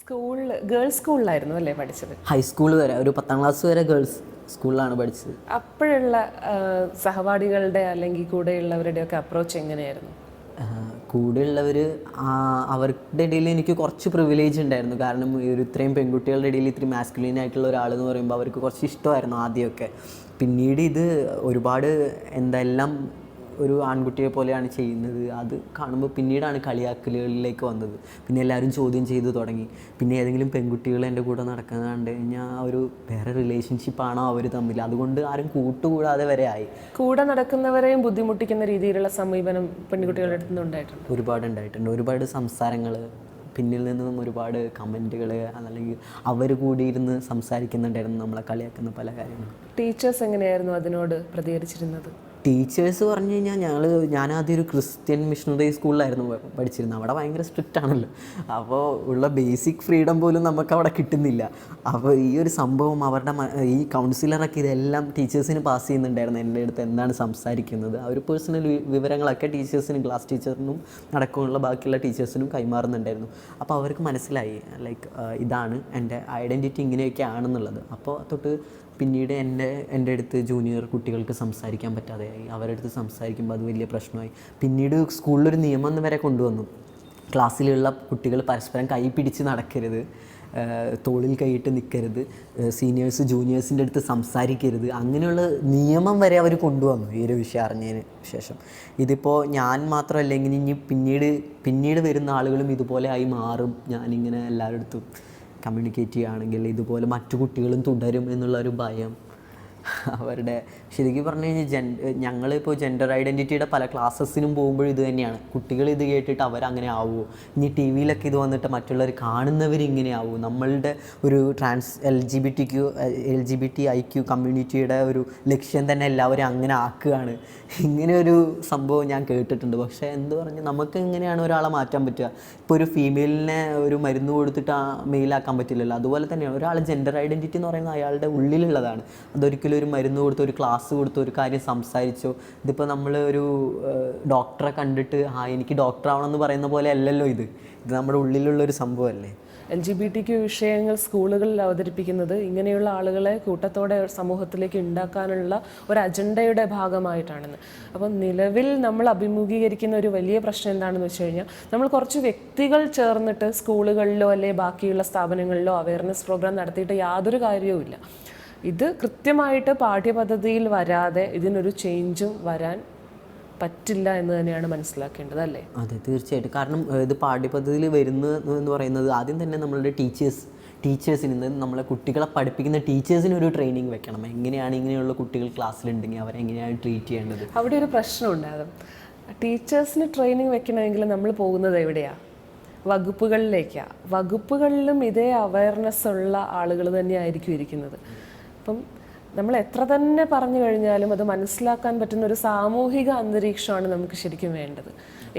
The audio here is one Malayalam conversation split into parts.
ഗേൾസ് സ്കൂളിലായിരുന്നു അല്ലേ പഠിച്ചത്? ഹൈസ്കൂൾ വരെ, ഒരു 10ാം ക്ലാസ് വരെ ഗേൾസ് സ്കൂളിലാണ് പഠിച്ചത്. അപ്പോഴുള്ള സഹപാഠികളുടെ അല്ലെങ്കിൽ കൂടെയുള്ളവരുടെയൊക്കെ അപ്രോച്ച് എങ്ങനെയായിരുന്നു? കൂടെയുള്ളവർ അവരുടെ ഇടയിൽ എനിക്ക് കുറച്ച് പ്രിവിലേജ് ഉണ്ടായിരുന്നു. കാരണം ഈ ഒരു ഇത്രയും പെൺകുട്ടികളുടെ ഇടയിൽ ഇത്രയും മാസ്കുലീൻ ആയിട്ടുള്ള ഒരാളെന്ന് പറയുമ്പോൾ അവർക്ക് കുറച്ച് ഇഷ്ടമായിരുന്നു ആദ്യമൊക്കെ. പിന്നീട് ഇത് ഒരുപാട് എന്തെല്ലാം ഒരു ആൺകുട്ടിയെ പോലെയാണ് ചെയ്യുന്നത്, അത് കാണുമ്പോൾ പിന്നീടാണ് കളിയാക്കലുകളിലേക്ക് വന്നത്. പിന്നെ എല്ലാവരും ചോദ്യം ചെയ്തു തുടങ്ങി. പിന്നെ ഏതെങ്കിലും പെൺകുട്ടികൾ എൻ്റെ കൂടെ നടക്കുന്നത് കണ്ട് കഴിഞ്ഞാൽ ഒരു വേറെ റിലേഷൻഷിപ്പാണോ അവർ തമ്മിൽ, അതുകൊണ്ട് ആരും കൂട്ടുകൂടാതെ വരെ ആയി. കൂടെ നടക്കുന്നവരെയും ബുദ്ധിമുട്ടിക്കുന്ന രീതിയിലുള്ള സമീപനം പെൺകുട്ടികളുടെ അടുത്ത് ഉണ്ടായിട്ടുണ്ട്? ഒരുപാട് ഉണ്ടായിട്ടുണ്ട്. ഒരുപാട് സംസാരങ്ങൾ, പിന്നിൽ നിന്നും ഒരുപാട് കമൻറ്റുകൾ, അല്ലെങ്കിൽ അവർ കൂടിയിരുന്ന് സംസാരിക്കുന്നുണ്ടായിരുന്നു നമ്മളെ കളിയാക്കുന്ന പല കാര്യങ്ങളും. ടീച്ചേഴ്സ് എങ്ങനെയായിരുന്നു അതിനോട് പ്രതികരിച്ചിരുന്നത്? ടീച്ചേഴ്സ് പറഞ്ഞു കഴിഞ്ഞാൽ ഞാനാദ്യം ഒരു ക്രിസ്ത്യൻ മിഷണറി സ്കൂളിലായിരുന്നു പഠിച്ചിരുന്നത്. അവിടെ ഭയങ്കര സ്ട്രിക്റ്റ് ആണല്ലോ, അപ്പോൾ ഉള്ള ബേസിക് ഫ്രീഡം പോലും നമുക്ക് അവിടെ കിട്ടുന്നില്ല. അപ്പോൾ ഈ ഒരു സംഭവം അവരുടെ ഈ കൗൺസിലറൊക്കെ ഇതെല്ലാം ടീച്ചേഴ്സിന് പാസ് ചെയ്യുന്നുണ്ടായിരുന്നു. എൻ്റെ അടുത്ത് എന്താണ് സംസാരിക്കുന്നത്, ആ ഒരു പേഴ്സണൽ വിവരങ്ങളൊക്കെ ടീച്ചേഴ്സിനും ക്ലാസ് ടീച്ചറിനും അടക്കമുള്ള ബാക്കിയുള്ള ടീച്ചേഴ്സിനും കൈമാറുന്നുണ്ടായിരുന്നു. അപ്പോൾ അവർക്ക് മനസ്സിലായി ലൈക്ക് ഇതാണ് എൻ്റെ ഐഡൻറ്റിറ്റി, ഇങ്ങനെയൊക്കെ ആണെന്നുള്ളത്. അപ്പോൾ തൊട്ട് പിന്നീട് എൻ്റെ അടുത്ത് ജൂനിയർ കുട്ടികൾക്ക് സംസാരിക്കാൻ പറ്റാതെയായി. അവരുടെ അടുത്ത് സംസാരിക്കുമ്പോൾ അത് വലിയ പ്രശ്നമായി. പിന്നീട് സ്കൂളിലൊരു നിയമം വരെ കൊണ്ടുവന്നു, ക്ലാസ്സിലുള്ള കുട്ടികൾ പരസ്പരം കൈ പിടിച്ച് നടക്കരുത്, തോളിൽ കൈയിട്ട് നിൽക്കരുത്, സീനിയേഴ്സ് ജൂനിയേഴ്സിൻ്റെ അടുത്ത് സംസാരിക്കരുത്, അങ്ങനെയുള്ള നിയമം വരെ അവർ കൊണ്ടുവന്നു ഈ ഒരു വിഷയം അറിഞ്ഞതിന് ശേഷം. ഇതിപ്പോൾ ഞാൻ മാത്രമല്ല, ഇനി പിന്നീട് വരുന്ന ആളുകളും ഇതുപോലെ ആയി മാറും. ഞാനിങ്ങനെ എല്ലാവരുടെ അടുത്തും കമ്മ്യൂണിക്കേറ്റ് ചെയ്യുകയാണെങ്കിൽ ഇതുപോലെ മറ്റു കുട്ടികളും തുടരും എന്നുള്ളൊരു ഭയം അവരുടെ. ശരിക്കും പറഞ്ഞു കഴിഞ്ഞാൽ ഞങ്ങളിപ്പോൾ ജെൻഡർ ഐഡൻറ്റിറ്റിയുടെ പല ക്ലാസ്സസിനും പോകുമ്പോഴും ഇത് തന്നെയാണ്. കുട്ടികൾ ഇത് കേട്ടിട്ട് അവരങ്ങനെ ആവുമോ, ഇനി ടി വിയിലൊക്കെ ഇത് വന്നിട്ട് മറ്റുള്ളവർ കാണുന്നവരിങ്ങനെ ആവുമോ, നമ്മളുടെ ഒരു L G B T IQ കമ്മ്യൂണിറ്റിയുടെ ഒരു ലക്ഷ്യം തന്നെ എല്ലാവരും അങ്ങനെ ആക്കുകയാണ്. ഇങ്ങനെ ഒരു സംഭവം ഞാൻ കേട്ടിട്ടുണ്ട്. പക്ഷേ എന്ത് പറഞ്ഞ് നമുക്ക് എങ്ങനെയാണ് ഒരാളെ മാറ്റാൻ പറ്റുക? ഇപ്പോൾ ഒരു ഫീമെയിലിനെ ഒരു മരുന്ന് കൊടുത്തിട്ട് മെയിലാക്കാൻ പറ്റില്ലല്ലോ. അതുപോലെ തന്നെയാണ് ഒരാൾ ജെൻഡർ ഐഡൻറ്റിറ്റി എന്ന് പറയുന്നത് അയാളുടെ ഉള്ളിലുള്ളതാണ്. അതൊരിക്കലും ഒരു മരുന്ന് കൊടുത്ത് ഒരു ക്ലാസ് കൊടുത്ത് ഒരു കാര്യം സംസാരിച്ചോ, ഇതിപ്പോൾ നമ്മൾ ഒരു ഡോക്ടറെ കണ്ടിട്ട് എനിക്ക് ഡോക്ടർ ആവണമെന്ന് പറയുന്ന പോലെ അല്ലല്ലോ ഇത് നമ്മുടെ ഉള്ളിലുള്ളൊരു സംഭവമല്ലേ. LGBTQ വിഷയങ്ങൾ സ്കൂളുകളിൽ അവതരിപ്പിക്കുന്നത് ഇങ്ങനെയുള്ള ആളുകളെ കൂട്ടത്തോടെ സമൂഹത്തിലേക്ക് ഉണ്ടാക്കാനുള്ള ഒരു അജണ്ടയുടെ ഭാഗമായിട്ടാണെന്ന്. അപ്പം നിലവിൽ നമ്മൾ അഭിമുഖീകരിക്കുന്ന ഒരു വലിയ പ്രശ്നം എന്താണെന്ന് വെച്ച് കഴിഞ്ഞാൽ, നമ്മൾ കുറച്ച് വ്യക്തികൾ ചേർന്നിട്ട് സ്കൂളുകളിലോ അല്ലെങ്കിൽ ബാക്കിയുള്ള സ്ഥാപനങ്ങളിലോ അവയർനെസ് പ്രോഗ്രാം നടത്തിയിട്ട് യാതൊരു കാര്യവുമില്ല. ഇത് കൃത്യമായിട്ട് പാഠ്യപദ്ധതിയിൽ വരാതെ ഇതിനൊരു ചേഞ്ചും വരാൻ പറ്റില്ല എന്ന് തന്നെയാണ് മനസ്സിലാക്കേണ്ടത്, അല്ലേ? അതെ, തീർച്ചയായിട്ടും. കാരണം ഇത് പാഠ്യപദ്ധതിയിൽ വരുന്നതെന്ന് പറയുന്നത് ആദ്യം തന്നെ നമ്മളുടെ ടീച്ചേഴ്സിന് നമ്മളെ കുട്ടികളെ പഠിപ്പിക്കുന്ന ടീച്ചേഴ്സിന് ഒരു ട്രെയിനിങ് വെക്കണം. എങ്ങനെയാണ് ഇങ്ങനെയുള്ള കുട്ടികൾ ക്ലാസ്സിലുണ്ടെങ്കിൽ അവരെങ്ങനെയാണ് ട്രീറ്റ് ചെയ്യേണ്ടത്. അവിടെ ഒരു പ്രശ്നം ഉണ്ടാകും. ടീച്ചേഴ്സിന് ട്രെയിനിങ് വെക്കണമെങ്കിൽ നമ്മൾ പോകുന്നത് എവിടെയാണ്? വകുപ്പുകളിലേക്കാണ്. വകുപ്പുകളിലും ഇതേ അവയർനെസ് ഉള്ള ആളുകൾ തന്നെയായിരിക്കും ഇരിക്കുന്നത്. അപ്പം നമ്മൾ എത്ര തന്നെ പറഞ്ഞു കഴിഞ്ഞാലും അത് മനസ്സിലാക്കാൻ പറ്റുന്ന ഒരു സാമൂഹിക അന്തരീക്ഷമാണ് നമുക്ക് ശരിക്കും വേണ്ടത്.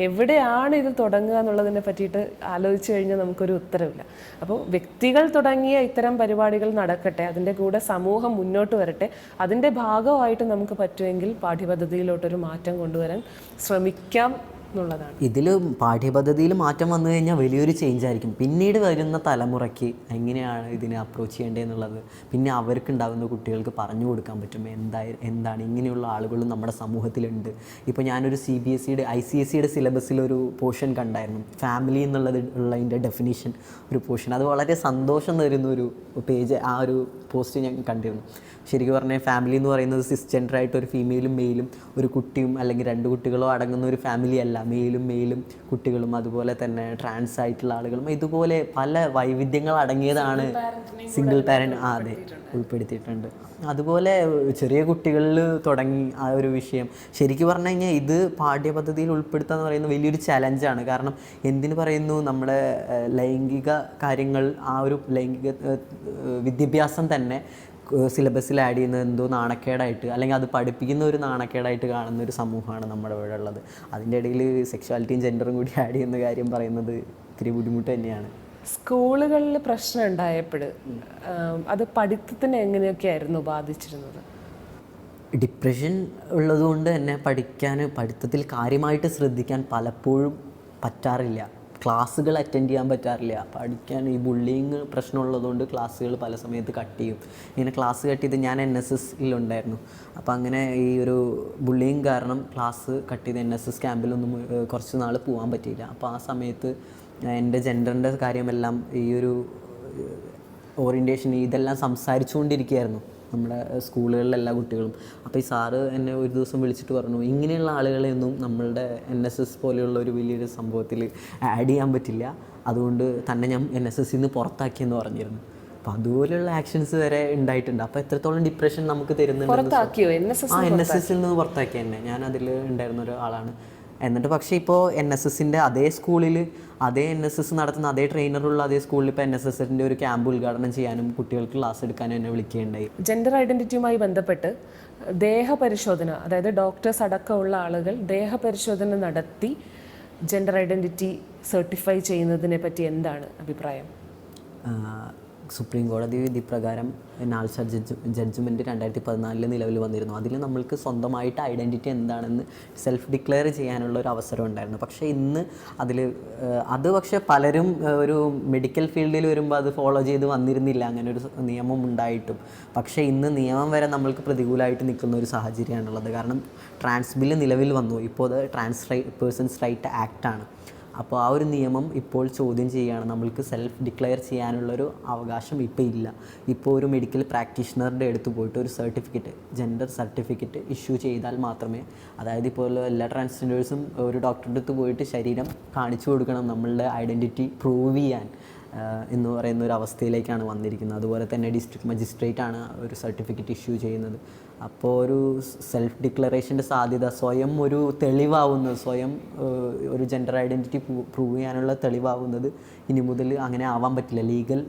എവിടെയാണ് ഇത് തുടങ്ങുക എന്നുള്ളതിനെ പറ്റിയിട്ട് ആലോചിച്ച് കഴിഞ്ഞാൽ നമുക്കൊരു ഉത്തരവില്ല. അപ്പോൾ വ്യക്തികൾ തുടങ്ങിയ ഇത്തരം പരിപാടികൾ നടക്കട്ടെ, അതിൻ്റെ കൂടെ സമൂഹം മുന്നോട്ട് വരട്ടെ. അതിൻ്റെ ഭാഗമായിട്ട് നമുക്ക് പറ്റുമെങ്കിൽ പാഠ്യപദ്ധതിയിലോട്ടൊരു മാറ്റം കൊണ്ടുവരാൻ ശ്രമിക്കാം എന്നുള്ളതാണ്. ഇതിൽ പാഠ്യപദ്ധതിയിൽ മാറ്റം വന്നു കഴിഞ്ഞാൽ വലിയൊരു ചേഞ്ച് ആയിരിക്കും. പിന്നീട് വരുന്ന തലമുറയ്ക്ക് എങ്ങനെയാണ് ഇതിനെ അപ്രോച്ച് ചെയ്യേണ്ടതെന്നുള്ളത് പിന്നെ അവർക്കുണ്ടാകുന്ന കുട്ടികൾക്ക് പറഞ്ഞു കൊടുക്കാൻ പറ്റും. എന്താണ് ഇങ്ങനെയുള്ള ആളുകളും നമ്മുടെ സമൂഹത്തിലുണ്ട്. ഇപ്പോൾ ഞാനൊരു CBSEയുടെ ICSEയുടെ സിലബസിലൊരു പോർഷൻ കണ്ടായിരുന്നു, ഫാമിലി ഉള്ളതിൻ്റെ ഡെഫിനിഷൻ ഒരു പോർഷൻ. അത് വളരെ സന്തോഷം തരുന്ന ഒരു പേജ്, ആ ഒരു പോസ്റ്റ് ഞാൻ കണ്ടിരുന്നു. ശരിക്കും പറഞ്ഞാൽ ഫാമിലി എന്ന് പറയുന്നത് സിസ്ജെൻഡറായിട്ട് ഒരു ഫീമെയിലും മെയിലും ഒരു കുട്ടിയും അല്ലെങ്കിൽ 2 കുട്ടികളോ അടങ്ങുന്ന ഒരു ഫാമിലി അല്ല. മെയിലും കുട്ടികളും അതുപോലെ തന്നെ ട്രാൻസ് ആയിട്ടുള്ള ആളുകളും ഇതുപോലെ പല വൈവിധ്യങ്ങൾ അടങ്ങിയതാണ്. സിംഗിൾ പാരൻറ്റ് അതെ ഉൾപ്പെടുത്തിയിട്ടുണ്ട്. അതുപോലെ ചെറിയ കുട്ടികളിൽ തുടങ്ങി ആ ഒരു വിഷയം. ശരിക്കും പറഞ്ഞു കഴിഞ്ഞാൽ ഇത് പാഠ്യപദ്ധതിയിൽ ഉൾപ്പെടുത്തുക എന്ന് പറയുന്നത് വലിയൊരു ചലഞ്ചാണ്. കാരണം എന്തിനു പറയുന്നു, നമ്മുടെ ലൈംഗിക കാര്യങ്ങൾ, ആ ഒരു ലൈംഗിക വിദ്യാഭ്യാസം തന്നെ സിലബസിൽ ആഡ് ചെയ്യുന്നത് എന്തോ നാണക്കേടായിട്ട്, അല്ലെങ്കിൽ അത് പഠിപ്പിക്കുന്ന ഒരു നാണക്കേടായിട്ട് കാണുന്ന ഒരു സമൂഹമാണ് നമ്മുടെ ഇവിടെ ഉള്ളത്. അതിൻ്റെ ഇടയിൽ സെക്ഷുവാലിറ്റിയും ജെൻഡറും കൂടി ആഡ് ചെയ്യുന്ന കാര്യം പറയുന്നത് ഇത്തിരി ബുദ്ധിമുട്ട് തന്നെയാണ്. സ്കൂളുകളിൽ പ്രശ്നം ഉണ്ടായപ്പോൾ അത് പഠിത്തത്തിന് എങ്ങനെയൊക്കെയായിരുന്നു ബാധിച്ചിരുന്നത്? ഡിപ്രഷൻ ഉള്ളതുകൊണ്ട് തന്നെ പഠിത്തത്തിൽ കാര്യമായിട്ട് ശ്രദ്ധിക്കാൻ പലപ്പോഴും പറ്റാറില്ല. ക്ലാസ്സുകൾ അറ്റൻഡ് ചെയ്യാൻ പറ്റാറില്ല. പഠിക്കാൻ ഈ ബുള്ളിങ് പ്രശ്നമുള്ളതുകൊണ്ട് ക്ലാസ്സുകൾ പല സമയത്ത് കട്ട് ചെയ്യും. ഇങ്ങനെ ക്ലാസ് കട്ട് ചെയ്ത് ഞാൻ NSSലുണ്ടായിരുന്നു. അപ്പോൾ അങ്ങനെ ഈ ഒരു ബുള്ളിങ് കാരണം ക്ലാസ് കട്ട് ചെയ്ത് NSS ക്യാമ്പിലൊന്നും കുറച്ച് നാൾ പോകാൻ പറ്റിയില്ല. അപ്പോൾ ആ സമയത്ത് എൻ്റെ ജെൻഡറിൻ്റെ കാര്യമെല്ലാം ഈ ഒരു ഓറിയൻറ്റേഷൻ ഇതെല്ലാം സംസാരിച്ചുകൊണ്ടിരിക്കുകയായിരുന്നു നമ്മുടെ സ്കൂളുകളിലെ എല്ലാ കുട്ടികളും. അപ്പോൾ ഈ സാറ് എന്നെ ഒരു ദിവസം വിളിച്ചിട്ട് പറഞ്ഞു, ഇങ്ങനെയുള്ള ആളുകളെയൊന്നും നമ്മളുടെ NSS പോലെയുള്ള ഒരു വലിയൊരു സംഭവത്തിൽ ആഡ് ചെയ്യാൻ പറ്റില്ല, അതുകൊണ്ട് തന്നെ ഞാൻ NSSന്ന് പുറത്താക്കിയെന്ന് പറഞ്ഞിരുന്നു. അപ്പോൾ അതുപോലെയുള്ള ആക്ഷൻസ് വരെ ഉണ്ടായിട്ടുണ്ട്. അപ്പോൾ എത്രത്തോളം ഡിപ്രഷൻ നമുക്ക് തരുന്നുണ്ട്. NSSൽ നിന്ന് പുറത്താക്കി തന്നെ, ഞാൻ അതിൽ ഉണ്ടായിരുന്ന ഒരാളാണ്. എന്നിട്ട് പക്ഷേ ഇപ്പോൾ NSSൻ്റെ അതേ സ്കൂളിൽ അതേ NSS നടത്തുന്ന അതേ ട്രെയിനറുള്ള അതേ സ്കൂളിൽ ഇപ്പോൾ NSSൻ്റെ ഒരു ക്യാമ്പ് ഉദ്ഘാടനം ചെയ്യാനും കുട്ടികൾക്ക് ക്ലാസ് എടുക്കാനും എന്നെ വിളിക്കുകയുണ്ടായി. ജെൻഡർ ഐഡൻറ്റിറ്റിയുമായി ബന്ധപ്പെട്ട് ദേഹപരിശോധന, അതായത് ഡോക്ടേഴ്സ് അടക്കമുള്ള ആളുകൾ ദേഹപരിശോധന നടത്തി ജെൻഡർ ഐഡൻറ്റിറ്റി സർട്ടിഫൈ ചെയ്യുന്നതിനെ പറ്റി എന്താണ് അഭിപ്രായം? സുപ്രീം കോടതി വിധി പ്രകാരം നാൽസർ ജഡ്ജ്മെൻറ്റ് 2014 നിലവിൽ വന്നിരുന്നു. അതിൽ നമ്മൾക്ക് സ്വന്തമായിട്ട് ഐഡൻറ്റിറ്റി എന്താണെന്ന് സെൽഫ് ഡിക്ലെയർ ചെയ്യാനുള്ള ഒരു അവസരം ഉണ്ടായിരുന്നു. പക്ഷേ ഇന്ന് അത് പക്ഷേ പലരും ഒരു മെഡിക്കൽ ഫീൽഡിൽ വരുമ്പോൾ അത് ഫോളോ ചെയ്ത് വന്നിരുന്നില്ല, അങ്ങനെ ഒരു നിയമം ഉണ്ടായിട്ടും. പക്ഷേ ഇന്ന് നിയമം വരെ നമ്മൾക്ക് പ്രതികൂലമായിട്ട് നിൽക്കുന്ന ഒരു സാഹചര്യമാണുള്ളത്. കാരണം ട്രാൻസ് ബില്ല് നിലവിൽ വന്നു. ഇപ്പോൾ അത് പേഴ്സൺസ് റൈറ്റ് ആക്റ്റാണ്. അപ്പോൾ ആ ഒരു നിയമം ഇപ്പോൾ ചോദ്യം ചെയ്യുകയാണ്. നമ്മൾക്ക് സെൽഫ് ഡിക്ലെയർ ചെയ്യാനുള്ളൊരു അവകാശം ഇപ്പോൾ ഇല്ല. ഇപ്പോൾ ഒരു മെഡിക്കൽ പ്രാക്ടീഷണറുടെ അടുത്ത് പോയിട്ട് ഒരു സർട്ടിഫിക്കറ്റ്, ജെൻഡർ സർട്ടിഫിക്കറ്റ് ഇഷ്യൂ ചെയ്താൽ മാത്രമേ, അതായത് ഇപ്പോൾ എല്ലാ ട്രാൻസ്ജെൻഡേഴ്സും ഒരു ഡോക്ടറുടെ അടുത്ത് പോയിട്ട് ശരീരം കാണിച്ചു കൊടുക്കണം നമ്മളുടെ ഐഡൻറ്റിറ്റി പ്രൂവ് ചെയ്യാൻ എന്ന് പറയുന്ന ഒരു അവസ്ഥയിലേക്കാണ് വന്നിരിക്കുന്നത്. അതുപോലെ തന്നെ ഡിസ്ട്രിക്ട് മജിസ്ട്രേറ്റ് ആണ് ഒരു സർട്ടിഫിക്കറ്റ് ഇഷ്യൂ ചെയ്യുന്നത്. അപ്പോൾ ഒരു സെൽഫ് ഡിക്ലറേഷൻ്റെ സാധ്യത സ്വയം ഒരു തെളിവാവുന്നത്, സ്വയം ഒരു ജെൻഡർ ഐഡൻറ്റിറ്റി പ്രൂവ് ചെയ്യാനുള്ള തെളിവാവുന്നത് ഇനി മുതൽ അങ്ങനെ ആവാൻ പറ്റില്ല. ലീഗൽ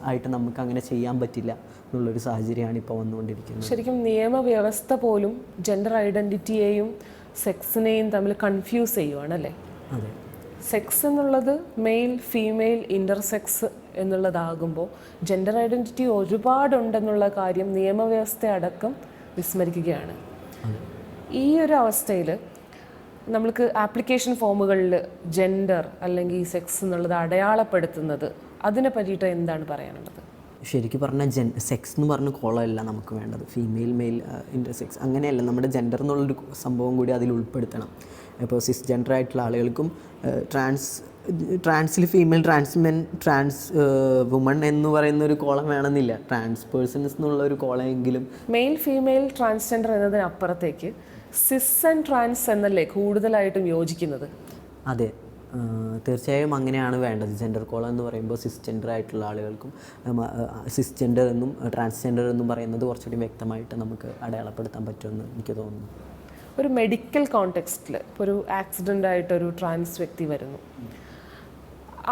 ആയിട്ട് നമുക്ക് അങ്ങനെ ചെയ്യാൻ പറ്റില്ല എന്നുള്ളൊരു സാഹചര്യമാണ് ഇപ്പോൾ വന്നുകൊണ്ടിരിക്കുന്നത്. ശരിക്കും നിയമവ്യവസ്ഥ പോലും ജെൻഡർ ഐഡൻറ്റിറ്റിയെയും സെക്സിനെയും തമ്മിൽ കൺഫ്യൂസ് ചെയ്യുവാണല്ലേ? അതെ. സെക്സ് എന്നുള്ളത് മെയിൽ, ഫീമെയിൽ, ഇൻ്റർസെക്സ് എന്നുള്ളതാകുമ്പോൾ ജെൻഡർ ഐഡൻറ്റിറ്റി ഒരുപാടുണ്ടെന്നുള്ള കാര്യം നിയമവ്യവസ്ഥ അടക്കം വിസ്മരിക്കുകയാണ്. ഈ ഒരു അവസ്ഥയിൽ നമ്മൾക്ക് ആപ്ലിക്കേഷൻ ഫോമുകളിൽ ജെൻഡർ അല്ലെങ്കിൽ സെക്സ് എന്നുള്ളത് അടയാളപ്പെടുത്തുന്നത്, അതിനെ പറ്റിയിട്ട് എന്താണ് പറയാനുള്ളത്? ശരിക്കും പറഞ്ഞാൽ സെക്സ് എന്ന് പറഞ്ഞ കോളമല്ല നമുക്ക് വേണ്ടത്. ഫീമെയിൽ, മെയിൽ, ഇൻ്റർസെക്സ് അങ്ങനെയല്ല. നമ്മുടെ ജെൻഡർ എന്നുള്ളൊരു സംഭവം കൂടി അതിൽ ഉൾപ്പെടുത്തണം. ഇപ്പോൾ സിസ് ജെൻഡർ ആയിട്ടുള്ള ആളുകൾക്കും ട്രാൻസിൽ ഫീമെയിൽ, ട്രാൻസ്മെൻ, ട്രാൻസ് വുമൺ എന്ന് പറയുന്ന ഒരു കോളം വേണമെന്നില്ല. ട്രാൻസ് പേഴ്സൺസ് എന്നുള്ള ഒരു കോളമെങ്കിലും. മെയിൽ, ഫീമെയിൽ, ട്രാൻസ്ജെൻഡർ എന്നതിനപ്പുറത്തേക്ക് സിസ് ആൻഡ് ട്രാൻസ് എന്നല്ലേ കൂടുതലായിട്ടും യോജിക്കുന്നത്? അതെ, തീർച്ചയായും അങ്ങനെയാണ് വേണ്ടത്. ജെൻഡർ കോളം എന്ന് പറയുമ്പോൾ സിസ് ജെൻഡർ ആയിട്ടുള്ള ആളുകൾക്കും സിസ് ജെൻഡർ എന്നും ട്രാൻസ്ജെൻഡർ എന്നും പറയുന്നത് കുറച്ചുകൂടി വ്യക്തമായിട്ട് നമുക്ക് അടയാളപ്പെടുത്താൻ പറ്റുമെന്ന് എനിക്ക് തോന്നുന്നു. ഒരു മെഡിക്കൽ കോണ്ടെക്സ്റ്റിൽ ഇപ്പോൾ ഒരു ആക്സിഡൻ്റ് ആയിട്ടൊരു ട്രാൻസ് വ്യക്തി വരുന്നു,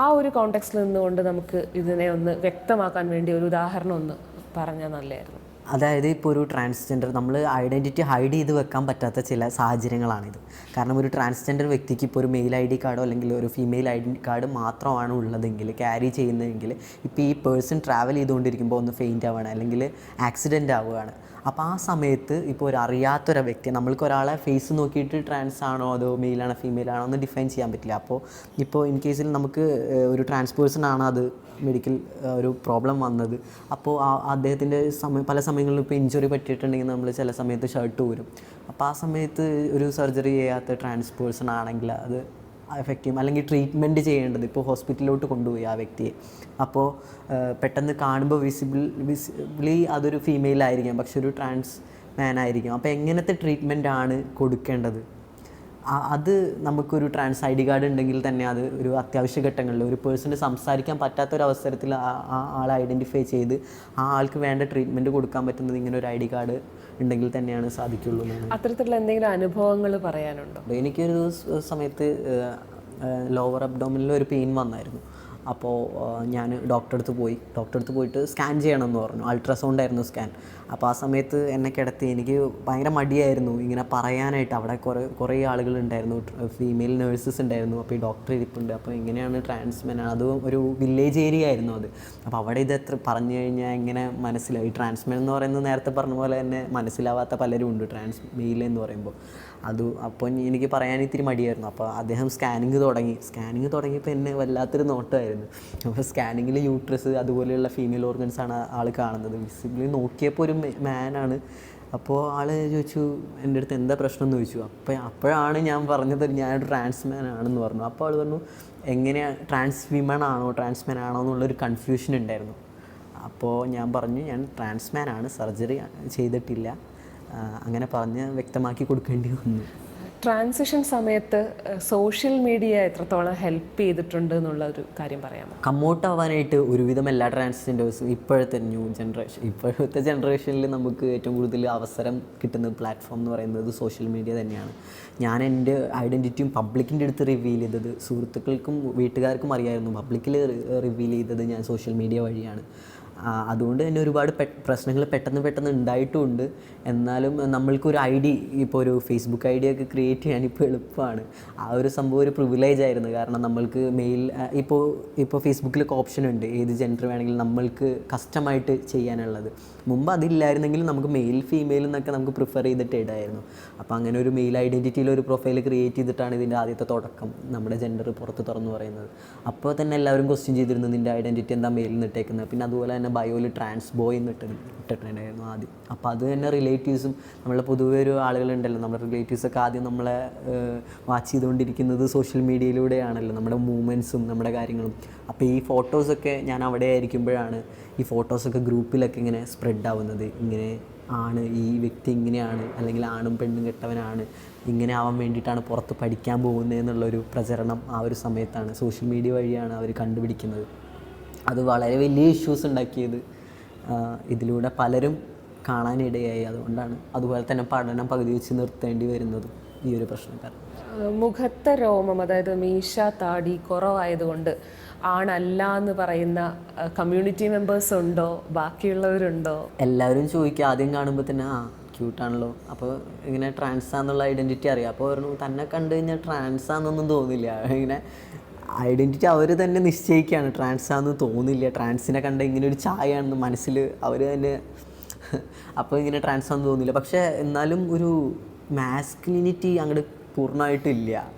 ആ ഒരു കോണ്ടെക്സ്റ്റിൽ നിന്നുകൊണ്ട് നമുക്ക് ഇതിനെ ഒന്ന് വ്യക്തമാക്കാൻ വേണ്ടി ഒരു ഉദാഹരണം ഒന്ന് പറഞ്ഞാൽ നല്ലതായിരുന്നു. അതായത് ഇപ്പോൾ ഒരു ട്രാൻസ്ജെൻഡർ നമ്മൾ ഐഡൻറ്റിറ്റി ഹൈഡ് ചെയ്ത് വെക്കാൻ പറ്റാത്ത ചില സാഹചര്യങ്ങളാണിത്. കാരണം ഒരു ട്രാൻസ്ജെൻഡർ വ്യക്തിക്ക് ഇപ്പോൾ ഒരു മെയിൽ ID കാർഡോ അല്ലെങ്കിൽ ഒരു ഫീമെയിൽ ID കാർഡ് മാത്രമാണ് ഉള്ളതെങ്കിൽ, ക്യാരി ചെയ്യുന്നതെങ്കിൽ, ഇപ്പോൾ ഈ പേഴ്സൺ ട്രാവൽ ചെയ്തുകൊണ്ടിരിക്കുമ്പോൾ ഒന്ന് ഫെയിൻറ്റ് ആവുകയാണ് അല്ലെങ്കിൽ ആക്സിഡൻ്റ് ആവുകയാണ്. അപ്പോൾ ആ സമയത്ത് ഇപ്പോൾ ഒരു അറിയാത്തൊരു വ്യക്തി, നമ്മൾക്ക് ഒരാളെ ഫേസ് നോക്കിയിട്ട് ട്രാൻസ് ആണോ അതോ മെയിലാണോ ഫീമെയിലാണോ എന്ന് ഡിഫൈൻ ചെയ്യാൻ പറ്റില്ല. ഇപ്പോൾ ഇൻ കേസിൽ നമുക്ക് ഒരു ട്രാൻസ് പേഴ്സൺ ആണ് അത് മെഡിക്കൽ ഒരു പ്രോബ്ലം വന്നത്. അപ്പോൾ അദ്ദേഹത്തിൻ്റെ പല സമയങ്ങളിലും ഇപ്പോൾ ഇഞ്ചുറി പറ്റിയിട്ടുണ്ടെങ്കിൽ നമ്മൾ ചില സമയത്ത് ഷർട്ട് ഊരും. അപ്പോൾ ആ സമയത്ത് ഒരു സർജറി ചെയ്യാത്ത ട്രാൻസ് പേഴ്സൺ ആണെങ്കിൽ അത് എഫക്റ്റ് ചെയ്യും. അല്ലെങ്കിൽ ട്രീറ്റ്മെൻറ്റ് ചെയ്യേണ്ടത് ഇപ്പോൾ ഹോസ്പിറ്റലിലോട്ട് കൊണ്ടുപോയി ആ വ്യക്തിയെ, അപ്പോൾ പെട്ടെന്ന് കാണുമ്പോൾ വിസിബിളി അതൊരു ഫീമെയിൽ ആയിരിക്കാം, പക്ഷെ ഒരു ട്രാൻസ് മാൻ ആയിരിക്കും. അപ്പോൾ എങ്ങനത്തെ ട്രീറ്റ്മെൻ്റ് ആണ് കൊടുക്കേണ്ടത്? അത് നമുക്കൊരു ട്രാൻസ് ID കാർഡ് ഉണ്ടെങ്കിൽ തന്നെ അത് ഒരു അത്യാവശ്യ ഘട്ടങ്ങളിൽ ഒരു പേഴ്സണ് സംസാരിക്കാൻ പറ്റാത്തൊരവസരത്തിൽ ആ ആളെ ഐഡൻറ്റിഫൈ ചെയ്ത് ആ ആൾക്ക് വേണ്ട ട്രീറ്റ്മെൻറ്റ് കൊടുക്കാൻ പറ്റുന്നത് ഇങ്ങനെ ഒരു ID കാർഡ് ഉണ്ടെങ്കിൽ തന്നെയാണ് സാധിക്കുള്ളൂ. അത്തരത്തിലുള്ള എന്തെങ്കിലും അനുഭവങ്ങൾ പറയാനുണ്ടോ? എനിക്കൊരു സമയത്ത് ലോവർ അബ്ഡോമിനിൽ ഒരു പെയിൻ വന്നായിരുന്നു. അപ്പോൾ ഞാൻ ഡോക്ടറെ അടുത്ത് പോയിട്ട് സ്കാൻ ചെയ്യണമെന്ന് പറഞ്ഞു. അൾട്രാസൗണ്ട് ആയിരുന്നു സ്കാൻ. അപ്പോൾ ആ സമയത്ത് എന്നെ കിടത്തി. എനിക്ക് ഭയങ്കര മടിയായിരുന്നു ഇങ്ങനെ പറയാനായിട്ട്. അവിടെ കുറേ ആളുകളുണ്ടായിരുന്നു, ഫീമെയിൽ നേഴ്സസ് ഉണ്ടായിരുന്നു. അപ്പോൾ ഈ ഡോക്ടർ ഇരിപ്പുണ്ട്, അപ്പോൾ എങ്ങനെയാണ് ട്രാൻസ്മെൻ, അതും ഒരു വില്ലേജ് ഏരിയ ആയിരുന്നു അത്. അപ്പോൾ അവിടെ ഇത് എത്ര പറഞ്ഞു കഴിഞ്ഞാൽ എങ്ങനെ മനസ്സിലാവും? ഈ ട്രാൻസ്മെൻ എന്ന് പറയുന്നത് നേരത്തെ പറഞ്ഞ പോലെ തന്നെ മനസ്സിലാവാത്ത പലരും ഉണ്ട് മെയിൽ എന്ന് പറയുമ്പോൾ. അപ്പോൾ എനിക്ക് പറയാൻ ഇത്തിരി മടിയായിരുന്നു. അപ്പോൾ അദ്ദേഹം സ്കാനിങ് തുടങ്ങിയപ്പോൾ എന്നെ വല്ലാത്തൊരു നോട്ടമായിരുന്നു. അപ്പോൾ സ്കാനിങ്ങിൽ യൂട്രസ് അതുപോലെയുള്ള ഫീമെയിൽ ഓർഗൻസാണ് ആൾ കാണുന്നത്. വിസിബിളി നോക്കിയപ്പോൾ ഒരു മാനാണ്. അപ്പോൾ ആൾ ചോദിച്ചു എൻ്റെ അടുത്ത് എന്താ പ്രശ്നം എന്ന് ചോദിച്ചു. അപ്പോഴാണ് ഞാൻ പറഞ്ഞത് ഞാനൊരു ട്രാൻസ്മാൻ ആണെന്ന് പറഞ്ഞു. അപ്പോൾ ആൾ പറഞ്ഞു എങ്ങനെയാണ് ട്രാൻസ്മാൻ ആണോ എന്നുള്ളൊരു കൺഫ്യൂഷൻ ഉണ്ടായിരുന്നു. അപ്പോൾ ഞാൻ പറഞ്ഞു ഞാൻ ട്രാൻസ്മാൻ ആണ്, സർജറി ചെയ്തിട്ടില്ല, അങ്ങനെ പറഞ്ഞ് വ്യക്തമാക്കി കൊടുക്കേണ്ടി വന്നു. ട്രാൻസിഷൻ സമയത്ത് സോഷ്യൽ മീഡിയ എത്രത്തോളം ഹെൽപ്പ് ചെയ്തിട്ടുണ്ട് എന്നുള്ള ഒരു കാര്യം പറയാമോ? കമ്മൗട്ട് ആവാനായിട്ട് ഒരുവിധം എല്ലാ ട്രാൻസ്ജെൻഡേഴ്സും ഇപ്പോഴത്തെ ജനറേഷനിൽ നമുക്ക് ഏറ്റവും കൂടുതൽ അവസരം കിട്ടുന്ന പ്ലാറ്റ്ഫോം എന്ന് പറയുന്നത് സോഷ്യൽ മീഡിയ തന്നെയാണ്. ഞാൻ എൻ്റെ ഐഡൻറ്റിറ്റിയും പബ്ലിക്കിൻ്റെ അടുത്ത് റിവീൽ ചെയ്തത് സുഹൃത്തുക്കൾക്കും വീട്ടുകാർക്കും അറിയായിരുന്നു. പബ്ലിക്കിൽ റിവീൽ ചെയ്തത് ഞാൻ സോഷ്യൽ മീഡിയ വഴിയാണ്. അതുകൊണ്ട് തന്നെ ഒരുപാട് പ്രശ്നങ്ങൾ പെട്ടെന്ന് ഉണ്ടായിട്ടുമുണ്ട്. എന്നാലും നമ്മൾക്കൊരു ഇപ്പോൾ ഒരു ഫേസ്ബുക്ക് ഐ ഡി ഒക്കെ ക്രിയേറ്റ് ചെയ്യാൻ ഇപ്പോൾ എളുപ്പമാണ്. ആ ഒരു സംഭവം ഒരു പ്രിവിലേജ് ആയിരുന്നു. കാരണം നമ്മൾക്ക് ഇപ്പോൾ ഫേസ്ബുക്കിലൊക്കെ ഓപ്ഷൻ ഉണ്ട്, ഏത് ജെൻഡർ വേണമെങ്കിലും നമ്മൾക്ക് കസ്റ്റമായിട്ട് ചെയ്യാനുള്ളത്. മുമ്പ് അതില്ലായിരുന്നെങ്കിലും നമുക്ക് മെയിൽ ഫീമെയിൽ എന്നൊക്കെ നമുക്ക് പ്രിഫർ ചെയ്തിട്ട് ഇടായിരുന്നു. അപ്പോൾ അങ്ങനെ ഒരു മെയിൽ ഐഡൻറ്റിറ്റിയിൽ ഒരു പ്രൊഫൈൽ ക്രിയേറ്റ് ചെയ്തിട്ടാണ് ഇതിൻ്റെ ആദ്യത്തെ തുടക്കം, നമ്മുടെ ജെൻഡർ പുറത്ത് തുറന്നു പറയുന്നത്. അപ്പോൾ തന്നെ എല്ലാവരും ക്വസ്റ്റ്യൻ ചെയ്തിരുന്നു നിൻ്റെ ഐഡൻറ്റിറ്റി എന്താ മെയിൽ നിന്നിട്ടേക്കുന്നത്. പിന്നെ അതുപോലെ തന്നെ ബയോയിൽ ട്രാൻസ് ബോയ് ഇട്ടിട്ടുണ്ടായിരുന്നു ആദ്യം. അപ്പോൾ അത് തന്നെ റിലേറ്റീവ്സും നമ്മളെ പൊതുവെ ഒരു ആളുകളുണ്ടല്ലോ, നമ്മുടെ റിലേറ്റീവ്സൊക്കെ ആദ്യം നമ്മളെ വാച്ച് ചെയ്തുകൊണ്ടിരിക്കുന്നത് സോഷ്യൽ മീഡിയയിലൂടെയാണല്ലോ, നമ്മുടെ മൂവ്മെൻറ്റ്സും നമ്മുടെ കാര്യങ്ങളും. അപ്പോൾ ഈ ഫോട്ടോസൊക്കെ ഞാൻ അവിടെ ആയിരിക്കുമ്പോഴാണ് ഈ ഫോട്ടോസൊക്കെ ഗ്രൂപ്പിലൊക്കെ ഇങ്ങനെ സ്പ്രെഡ് ആവുന്നത്. ഇങ്ങനെ ആണ് ഈ വ്യക്തി, ഇങ്ങനെയാണ്, അല്ലെങ്കിൽ ആണും പെണ്ണും കെട്ടവനാണ്, ഇങ്ങനെ ആവാൻ വേണ്ടിയിട്ടാണ് പുറത്ത് പഠിക്കാൻ പോകുന്നത് എന്നുള്ളൊരു പ്രചരണം ആ ഒരു സമയത്താണ് സോഷ്യൽ മീഡിയ വഴിയാണ് അവർ കണ്ടുപിടിക്കുന്നത്. അത് വളരെ വലിയ ഇഷ്യൂസ് ഉണ്ടാക്കിയത് ഇതിലൂടെ പലരും കാണാനിടയായി. അതുകൊണ്ടാണ് അതുപോലെ തന്നെ പഠനം പകുതി വെച്ച് നിർത്തേണ്ടി വരുന്നതും ഈ ഒരു പ്രശ്നം കാരണം. മുഖത്തെ രോമം, അതായത് മീശ താടി കുറവായതുകൊണ്ട് ആണല്ല എന്ന് പറയുന്ന കമ്മ്യൂണിറ്റി മെമ്പേഴ്സ് ഉണ്ടോ, ബാക്കിയുള്ളവരുണ്ടോ? എല്ലാവരും ചോദിക്കുക ആദ്യം കാണുമ്പോൾ തന്നെ ക്യൂട്ടാണല്ലോ, അപ്പോൾ ഇങ്ങനെ ട്രാൻസാന്നുള്ള ഐഡൻറ്റിറ്റി അറിയാം. അപ്പോൾ പറഞ്ഞു തന്നെ കണ്ടു കഴിഞ്ഞാൽ ട്രാൻസാന്നൊന്നും തോന്നില്ല. ഇങ്ങനെ ഐഡൻറ്റിറ്റി അവർ തന്നെ നിശ്ചയിക്കുകയാണ്, ട്രാൻസാന്ന് തോന്നില്ല, ട്രാൻസിനെ കണ്ട ഇങ്ങനെ ഒരു ചായയാണെന്ന് മനസ്സിൽ അവർ തന്നെ. അപ്പോൾ ഇങ്ങനെ ട്രാൻസാന്ന് തോന്നില്ല. പക്ഷേ എന്നാലും ഒരു മാസ്കുലിനിറ്റി അങ്ങോട്ട് പൂർണ്ണമായിട്ടില്ല.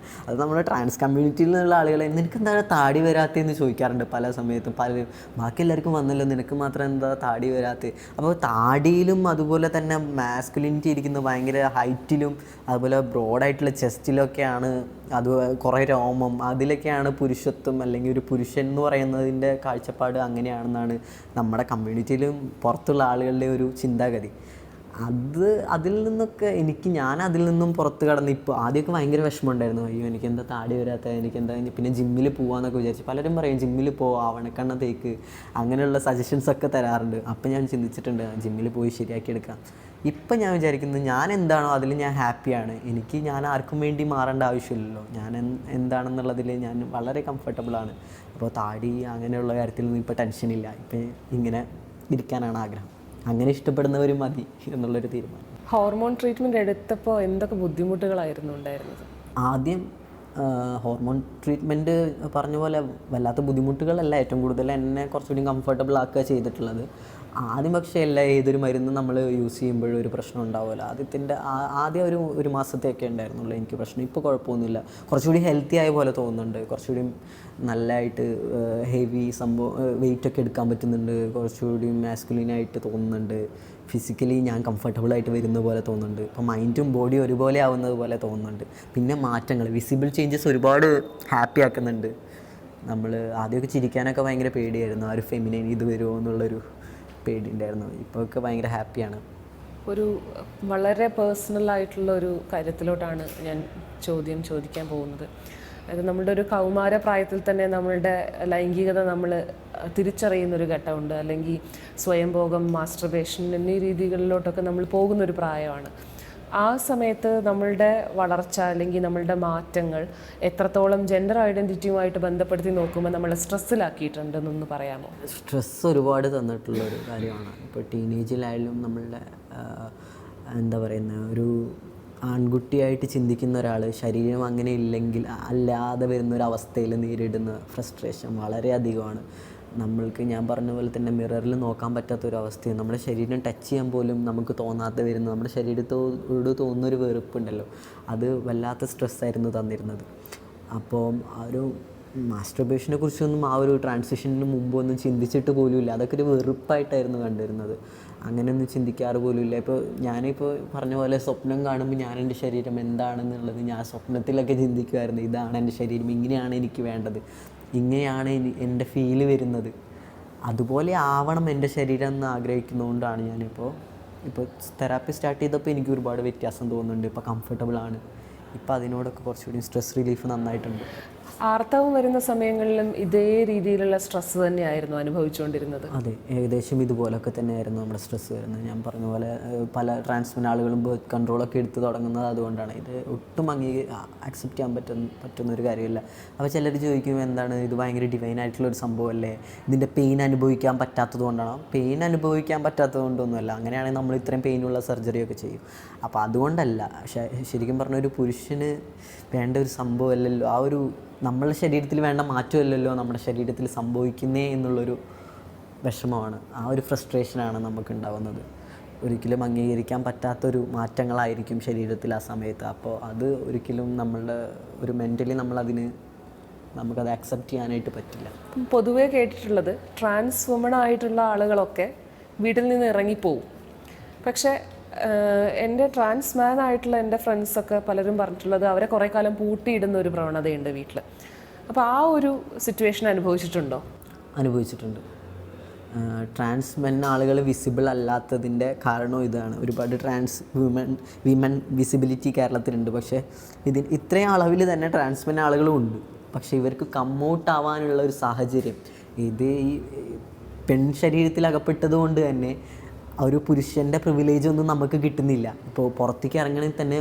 അത് നമ്മുടെ ട്രാൻസ് കമ്മ്യൂണിറ്റിയിൽ നിന്നുള്ള ആളുകളെ നിനക്ക് എന്താണ് താടി വരാത്തതെന്ന് ചോദിക്കാറുണ്ട് പല സമയത്തും. പലരും ബാക്കി എല്ലാവർക്കും വന്നല്ലോ, നിനക്ക് മാത്രം എന്താ താടി വരാത്തത്? അപ്പോൾ താടിയിലും അതുപോലെ തന്നെ മാസ്കുലിനിറ്റി ഇരിക്കുന്നത് ഭയങ്കര ഹൈറ്റിലും അതുപോലെ ബ്രോഡായിട്ടുള്ള ചെസ്റ്റിലൊക്കെയാണ്. അത് കുറേ രോമം, അതിലൊക്കെയാണ് പുരുഷത്വം, അല്ലെങ്കിൽ ഒരു പുരുഷൻ എന്ന് പറയുന്നതിൻ്റെ കാഴ്ചപ്പാട് അങ്ങനെയാണെന്നാണ് നമ്മുടെ കമ്മ്യൂണിറ്റിയിലും പുറത്തുള്ള ആളുകളുടെ ഒരു ചിന്താഗതി. അതിൽ നിന്നൊക്കെ ഞാൻ അതിൽ നിന്നും പുറത്ത് കടന്ന് ഇപ്പോൾ ആദ്യമൊക്കെ ഭയങ്കര വിഷമം ഉണ്ടായിരുന്നു. അയ്യോ എനിക്കെന്താ താടി വരാത്ത, എനിക്കെന്താ. പിന്നെ ജിമ്മിൽ പോകാമെന്നൊക്കെ വിചാരിച്ചു. പലരും പറയും ജിമ്മിൽ ആവണക്കണ്ണ തേക്ക്, അങ്ങനെയുള്ള സജഷൻസൊക്കെ തരാറുണ്ട്. അപ്പം ഞാൻ ചിന്തിച്ചിട്ടുണ്ട് ജിമ്മിൽ പോയി ശരിയാക്കിയെടുക്കാം. ഇപ്പം ഞാൻ വിചാരിക്കുന്നത് ഞാൻ എന്താണോ അതിൽ ഞാൻ ഹാപ്പിയാണ്. ഞാൻ ആർക്കും വേണ്ടി മാറേണ്ട ആവശ്യമില്ലല്ലോ. ഞാൻ എന്താണെന്നുള്ളതിൽ ഞാൻ വളരെ കംഫർട്ടബിളാണ്. അപ്പോൾ താടി അങ്ങനെയുള്ള കാര്യത്തിലൊന്നും ഇപ്പോൾ ടെൻഷനില്ല. ഇപ്പം ഇങ്ങനെ ഇരിക്കാനാണ് ആഗ്രഹം. അങ്ങനെ ഇഷ്ടപ്പെടുന്നവർ മതി എന്നുള്ളൊരു തീരുമാനം. ഹോർമോൺ ട്രീറ്റ്മെൻറ്റ് എടുത്തപ്പോൾ എന്തൊക്കെ ബുദ്ധിമുട്ടുകളായിരുന്നു ഉണ്ടായിരുന്നത്? ആദ്യം ഹോർമോൺ ട്രീറ്റ്മെൻറ്റ് പറഞ്ഞ പോലെ വല്ലാത്ത ബുദ്ധിമുട്ടുകളല്ല, ഏറ്റവും കൂടുതൽ എന്നെ കുറച്ചുകൂടി കംഫർട്ടബിൾ ആക്കുക ചെയ്തിട്ടുള്ളത്. ആദ്യം പക്ഷേ ഏതൊരു മരുന്ന് നമ്മൾ യൂസ് ചെയ്യുമ്പോഴും ഒരു പ്രശ്നം ഉണ്ടാവുമല്ലോ. ആദ്യം ഒരു മാസത്തെയൊക്കെ ഉണ്ടായിരുന്നുള്ളൂ എനിക്ക് പ്രശ്നം. ഇപ്പോൾ കുഴപ്പമൊന്നുമില്ല, കുറച്ചുകൂടി ഹെൽത്തി ആയ പോലെ തോന്നുന്നുണ്ട്. കുറച്ചുകൂടി നല്ലതായിട്ട് ഹെവി വെയിറ്റൊക്കെ എടുക്കാൻ പറ്റുന്നുണ്ട്. കുറച്ചുകൂടി മാസ്കുലിനായിട്ട് തോന്നുന്നുണ്ട്. ഫിസിക്കലി ഞാൻ കംഫർട്ടബിളായിട്ട് വരുന്ന പോലെ തോന്നുന്നുണ്ട്. ഇപ്പോൾ മൈൻഡും ബോഡിയും ഒരുപോലെ ആവുന്നത് പോലെ തോന്നുന്നുണ്ട്. പിന്നെ മാറ്റങ്ങൾ, വിസിബിൾ ചേഞ്ചസ് ഒരുപാട് ഹാപ്പി ആക്കുന്നുണ്ട്. നമ്മൾ ആദ്യമൊക്കെ ചിരിക്കാനൊക്കെ ഭയങ്കര പേടിയായിരുന്നു, ഒരു ഫെമിനൈൻ ഇത് വരുമോ എന്നുള്ളൊരു പേടി ഉണ്ടായിരുന്നു. ഇപ്പോഴൊക്കെ ഭയങ്കര ഹാപ്പിയാണ്. ഒരു വളരെ പേഴ്സണലായിട്ടുള്ള ഒരു കാര്യത്തിലോട്ടാണ് ഞാൻ ചോദിക്കാൻ പോകുന്നത്. അത് നമ്മളുടെ ഒരു കൗമാര പ്രായത്തിൽ തന്നെ നമ്മളുടെ ലൈംഗികത നമ്മൾ തിരിച്ചറിയുന്നൊരു ഘട്ടമുണ്ട്, അല്ലെങ്കിൽ സ്വയംഭോഗം, മാസ്റ്റർബേഷൻ എന്നീ രീതികളിലോട്ടൊക്കെ നമ്മൾ പോകുന്നൊരു പ്രായമാണ്. ആ സമയത്ത് നമ്മളുടെ വളർച്ച അല്ലെങ്കിൽ നമ്മളുടെ മാറ്റങ്ങൾ എത്രത്തോളം ജെൻഡർ ഐഡൻറ്റിറ്റിയുമായിട്ട് ബന്ധപ്പെടുത്തി നോക്കുമ്പോൾ നമ്മളെ സ്ട്രെസ്സിലാക്കിയിട്ടുണ്ടെന്നൊന്ന് പറയാമോ? സ്ട്രെസ്സ് ഒരുപാട് തന്നിട്ടുള്ളൊരു കാര്യമാണ്. ഇപ്പോൾ ടീനേജിലായാലും നമ്മളുടെ എന്താ പറയുന്നത്, ഒരു ആൺകുട്ടിയായിട്ട് ചിന്തിക്കുന്ന ഒരാൾ ശരീരം അങ്ങനെ ഇല്ലെങ്കിൽ അല്ലാതെ വരുന്നൊരവസ്ഥയിൽ നേരിടുന്ന ഫ്രസ്ട്രേഷൻ വളരെയധികമാണ്. നമ്മൾക്ക് ഞാൻ പറഞ്ഞ പോലെ തന്നെ മിററിൽ നോക്കാൻ പറ്റാത്തൊരവസ്ഥയും നമ്മുടെ ശരീരം ടച്ച് ചെയ്യാൻ പോലും നമുക്ക് തോന്നാതെ വരുന്ന, നമ്മുടെ ശരീരത്തോട് തോന്നുന്നൊരു വെറുപ്പുണ്ടല്ലോ, അത് വല്ലാത്ത സ്ട്രെസ്സായിരുന്നു തന്നിരുന്നത്. അപ്പോൾ ആ ഒരു മാസ്റ്റർബേഷനെ കുറിച്ചൊന്നും ആ ഒരു ട്രാൻസിഷന് മുമ്പൊന്നും ചിന്തിച്ചിട്ട് പോലുമില്ല. അതൊക്കെ ഒരു വെറുപ്പായിട്ടായിരുന്നു കണ്ടിരുന്നത്. അങ്ങനെയൊന്നും ചിന്തിക്കാറ് പോലുമില്ല. ഇപ്പോൾ ഞാനിപ്പോൾ പറഞ്ഞ പോലെ സ്വപ്നം കാണുമ്പോൾ ഞാൻ എൻ്റെ ശരീരം എന്താണെന്നുള്ളത് ഞാൻ സ്വപ്നത്തിലൊക്കെ ചിന്തിക്കുമായിരുന്നു. ഇതാണ് എൻ്റെ ശരീരം, ഇങ്ങനെയാണ് എനിക്ക് വേണ്ടത്, ഇങ്ങനെയാണ് എൻ്റെ ഫീല് വരുന്നത്, അതുപോലെ ആവണം എൻ്റെ ശരീരം എന്ന് ആഗ്രഹിക്കുന്നതുകൊണ്ടാണ് ഞാനിപ്പോൾ തെറാപ്പി സ്റ്റാർട്ട് ചെയ്തപ്പോൾ എനിക്ക് ഒരുപാട് വ്യത്യാസം തോന്നുന്നുണ്ട്. ഇപ്പോൾ കംഫർട്ടബിളാണ്. ഇപ്പോൾ അതിനോടൊക്കെ കുറച്ചുകൂടി സ്ട്രെസ് റിലീഫ് നന്നായിട്ടുണ്ട്. ആർത്തവം വരുന്ന സമയങ്ങളിലും ഇതേ രീതിയിലുള്ള സ്ട്രെസ്സ് തന്നെയായിരുന്നു അനുഭവിച്ചുകൊണ്ടിരുന്നത്? അതെ, ഏകദേശം ഇതുപോലൊക്കെ തന്നെയായിരുന്നു നമ്മുടെ സ്ട്രെസ്സ് വരുന്നത്. ഞാൻ പറഞ്ഞ പോലെ പല ട്രാൻസ്മെൻ ആളുകളും ബർത്ത് കൺട്രോളൊക്കെ എടുത്ത് തുടങ്ങുന്നത് അതുകൊണ്ടാണ്. ഇത് ഒട്ടും അക്സെപ്റ്റ് ചെയ്യാൻ പറ്റുന്നൊരു കാര്യമില്ല. അപ്പോൾ ചിലർ ചോദിക്കും, എന്താണ് ഇത് ഭയങ്കര ഡിവൈൻ ആയിട്ടുള്ളൊരു സംഭവമല്ലേ, ഇതിൻ്റെ പെയിൻ അനുഭവിക്കാൻ പറ്റാത്തത് കൊണ്ടാണോ? പെയിൻ അനുഭവിക്കാൻ പറ്റാത്തത് കൊണ്ടൊന്നുമല്ല. അങ്ങനെയാണെങ്കിൽ നമ്മൾ ഇത്രയും പെയിനുള്ള സർജറിയൊക്കെ ചെയ്യും. അപ്പോൾ അതുകൊണ്ടല്ല. ശരിക്കും പറഞ്ഞ ഒരു പുരുഷന് വേണ്ട ഒരു സംഭവമല്ലല്ലോ, ആ ഒരു നമ്മളുടെ ശരീരത്തിൽ വേണ്ട മാറ്റമല്ലല്ലോ നമ്മുടെ ശരീരത്തിൽ സംഭവിക്കുന്നേ എന്നുള്ളൊരു വിഷമമാണ്, ആ ഒരു ഫ്രസ്ട്രേഷനാണ് നമുക്ക് ഉണ്ടാകുന്നത്. ഒരിക്കലും അംഗീകരിക്കാൻ പറ്റാത്തൊരു മാറ്റങ്ങളായിരിക്കും ശരീരത്തിൽ ആ സമയത്ത്. അപ്പോൾ അത് ഒരിക്കലും നമ്മളുടെ ഒരു മെൻ്റലി നമുക്കത് അക്സെപ്റ്റ് ചെയ്യാനായിട്ട് പറ്റില്ല. പൊതുവേ കേട്ടിട്ടുള്ളത് ട്രാൻസ് വുമൺ ആയിട്ടുള്ള ആളുകളൊക്കെ വീട്ടിൽ നിന്ന് ഇറങ്ങിപ്പോവും. പക്ഷേ എൻ്റെ ട്രാൻസ്മാൻ ആയിട്ടുള്ള എൻ്റെ ഫ്രണ്ട്സൊക്കെ പലരും പറഞ്ഞിട്ടുള്ളത് അവരെ കുറേ കാലം പൂട്ടിയിടുന്ന ഒരു പ്രവണതയുണ്ട് വീട്ടിൽ. അപ്പോൾ ആ ഒരു സിറ്റുവേഷൻ അനുഭവിച്ചിട്ടുണ്ടോ? അനുഭവിച്ചിട്ടുണ്ട്. ട്രാൻസ്മെൻ ആളുകൾ വിസിബിൾ അല്ലാത്തതിൻ്റെ കാരണം ഇതാണ്. ഒരുപാട് ട്രാൻസ് വിമൻ വിസിബിലിറ്റി കേരളത്തിലുണ്ട്. പക്ഷേ ഇത്രയും അളവിൽ തന്നെ ട്രാൻസ്മെൻ ആളുകളും ഉണ്ട്. പക്ഷേ ഇവർക്ക് കമ്മൗട്ട് ആവാനുള്ള ഒരു സാഹചര്യം ഇത് ഈ പെൺ ശരീരത്തിൽ അകപ്പെട്ടത് കൊണ്ട് തന്നെ ഒരു പുരുഷൻ്റെ പ്രിവിലേജ് ഒന്നും നമുക്ക് കിട്ടുന്നില്ല. ഇപ്പോൾ പുറത്തേക്ക് ഇറങ്ങണമെങ്കിൽ തന്നെ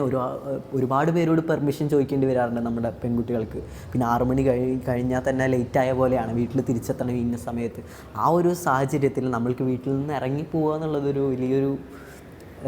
ഒരുപാട് പേരോട് പെർമിഷൻ ചോദിക്കേണ്ടി വരാറുണ്ട് നമ്മുടെ പെൺകുട്ടികൾക്ക്. പിന്നെ 6 മണി കഴിഞ്ഞാൽ തന്നെ ലേറ്റായ പോലെയാണ് വീട്ടിൽ തിരിച്ചെത്തണം ഇന്ന സമയത്ത്. ആ ഒരു സാഹചര്യത്തിൽ നമ്മൾക്ക് വീട്ടിൽ നിന്ന് ഇറങ്ങിപ്പോവുക എന്നുള്ളതൊരു വലിയൊരു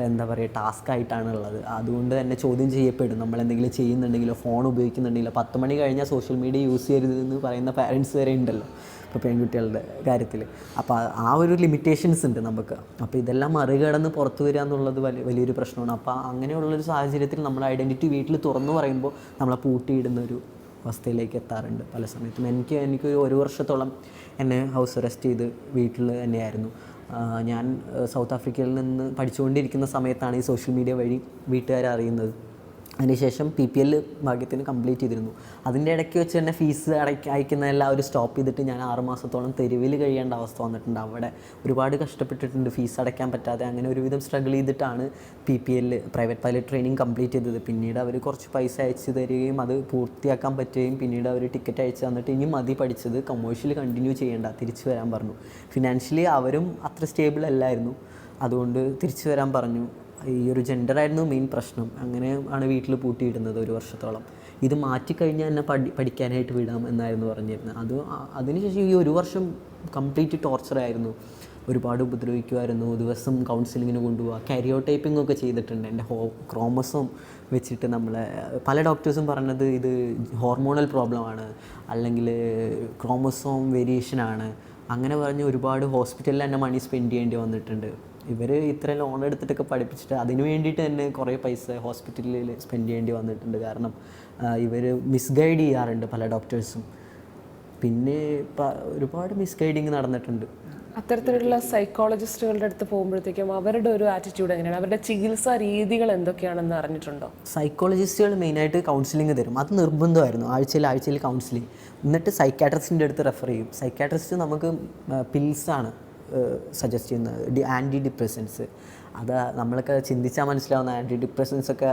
എന്താ പറയുക ടാസ്ക് ആയിട്ടാണ് ഉള്ളത്. അതുകൊണ്ട് തന്നെ ചോദ്യം ചെയ്യപ്പെടും. നമ്മളെന്തെങ്കിലും ചെയ്യുന്നുണ്ടെങ്കിലോ ഫോൺ ഉപയോഗിക്കുന്നുണ്ടെങ്കിലോ 10 മണി കഴിഞ്ഞാൽ സോഷ്യൽ മീഡിയ യൂസ് ചെയ്യരുതെന്ന് പറയുന്ന പാരൻസ് വരെ ഉണ്ടല്ലോ ഇപ്പോൾ പെൺകുട്ടികളുടെ കാര്യത്തിൽ. അപ്പോൾ ആ ഒരു ലിമിറ്റേഷൻസ് ഉണ്ട് നമുക്ക്. അപ്പോൾ ഇതെല്ലാം മറികടന്ന് പുറത്തു വരിക എന്നുള്ളത് വലിയൊരു പ്രശ്നമാണ്. അപ്പോൾ അങ്ങനെയുള്ളൊരു സാഹചര്യത്തിൽ നമ്മുടെ ഐഡൻറ്റിറ്റി വീട്ടിൽ തുറന്നു പറയുമ്പോൾ നമ്മളെ പൂട്ടിയിടുന്നൊരു അവസ്ഥയിലേക്ക് എത്താറുണ്ട് പല സമയത്തും. എനിക്കൊരു 1 വർഷത്തോളം എന്നെ ഹൗസ് അറസ്റ്റ് ചെയ്ത് വീട്ടിൽ തന്നെയായിരുന്നു. ഞാൻ സൗത്ത് ആഫ്രിക്കയിൽ നിന്ന് പഠിച്ചുകൊണ്ടിരിക്കുന്ന സമയത്താണ് ഈ സോഷ്യൽ മീഡിയ വഴി വീട്ടുകാരെ അറിയുന്നത്. അതിനുശേഷം PPL ഭാഗ്യത്തിന് കംപ്ലീറ്റ് ചെയ്തിരുന്നു. അതിൻ്റെ ഇടയ്ക്ക് വെച്ച് തന്നെ ഫീസ് അയക്കുന്നതെല്ലാം ഒരു സ്റ്റോപ്പ് ചെയ്തിട്ട് ഞാൻ 6 മാസത്തോളം തെരുവിൽ കഴിയേണ്ട അവസ്ഥ വന്നിട്ടുണ്ട്. അവിടെ ഒരുപാട് കഷ്ടപ്പെട്ടിട്ടുണ്ട്, ഫീസ് അടയ്ക്കാൻ പറ്റാതെ. അങ്ങനെ ഒരുവിധം സ്ട്രഗിൾ ചെയ്തിട്ടാണ് PPL private pilot training complete ചെയ്തത്. പിന്നീട് അവർ കുറച്ച് പൈസ അയച്ചു തരികയും അത് പൂർത്തിയാക്കാൻ പറ്റുകയും പിന്നീട് അവർ ടിക്കറ്റ് അയച്ചു തന്നിട്ട് ഇനി മതി പഠിച്ചത്, കമേഴ്ഷ്യൽ കണ്ടിന്യൂ ചെയ്യേണ്ട, തിരിച്ചു വരാൻ പറഞ്ഞു. ഫിനാൻഷ്യലി അവരും അത്ര സ്റ്റേബിൾ അല്ലായിരുന്നു, അതുകൊണ്ട് തിരിച്ചു വരാൻ പറഞ്ഞു. ഈ ഒരു ജെൻഡറായിരുന്നു മെയിൻ പ്രശ്നം. അങ്ങനെ ആണ് വീട്ടിൽ പൂട്ടിയിടുന്നത് 1 വർഷത്തോളം. ഇത് മാറ്റിക്കഴിഞ്ഞാൽ എന്നെ പഠിക്കാനായിട്ട് വിടാം എന്നായിരുന്നു പറഞ്ഞിരുന്നത്. അതിനുശേഷം ഈ 1 വർഷം കംപ്ലീറ്റ് ടോർച്ചറായിരുന്നു. ഒരുപാട് ഉപദ്രവിക്കുമായിരുന്നു. ദിവസം കൗൺസിലിങ്ങിന് കൊണ്ടുപോവുക, കാരിയോടൈപ്പിംഗ് ഒക്കെ ചെയ്തിട്ടുണ്ട്. എൻ്റെ ക്രോമസോം വെച്ചിട്ട് നമ്മളെ പല ഡോക്ടേഴ്സും പറഞ്ഞത് ഇത് ഹോർമോണൽ പ്രോബ്ലമാണ്, അല്ലെങ്കിൽ ക്രോമസോം വേരിയേഷനാണ്. അങ്ങനെ പറഞ്ഞ് ഒരുപാട് ഹോസ്പിറ്റലിൽ തന്നെ മണി സ്പെൻഡ് ചെയ്യേണ്ടി വന്നിട്ടുണ്ട്. ഇവർ ഇത്ര ലോൺ എടുത്തിട്ടൊക്കെ പഠിപ്പിച്ചിട്ട് അതിന് വേണ്ടിയിട്ട് തന്നെ കുറേ പൈസ ഹോസ്പിറ്റലിൽ സ്പെൻഡ് ചെയ്യേണ്ടി വന്നിട്ടുണ്ട്. കാരണം ഇവർ മിസ്ഗൈഡ് ചെയ്യാറുണ്ട് പല ഡോക്ടേഴ്സും. പിന്നെ ഒരുപാട് മിസ്ഗൈഡിങ് നടന്നിട്ടുണ്ട്. അത്തരത്തിലുള്ള സൈക്കോളജിസ്റ്റുകളുടെ അടുത്ത് പോകുമ്പോഴത്തേക്കും അവരുടെ ഒരു ആറ്റിറ്റ്യൂഡ് എങ്ങനെയാണ്, അവരുടെ ചികിത്സാ രീതികൾ എന്തൊക്കെയാണെന്ന് അറിഞ്ഞിട്ടുണ്ടോ? സൈക്കോളജിസ്റ്റുകൾ മെയിനായിട്ട് കൗൺസിലിംഗ് തരും. അത് നിർബന്ധമായിരുന്നു. ആഴ്ചയിൽ കൗൺസിലിംഗ്. എന്നിട്ട് സൈക്കാട്രിസ്റ്റിൻ്റെ അടുത്ത് റെഫർ ചെയ്യും. സൈക്കാട്രിസ്റ്റ് നമുക്ക് പിൽസാണ് സജസ്റ്റ് ചെയ്യുന്നത്, ആൻറ്റി ഡിപ്രസൻസ്. അത് നമ്മളൊക്കെ ചിന്തിച്ചാൽ മനസ്സിലാവുന്ന ആൻറ്റി ഡിപ്രസൻസൊക്കെ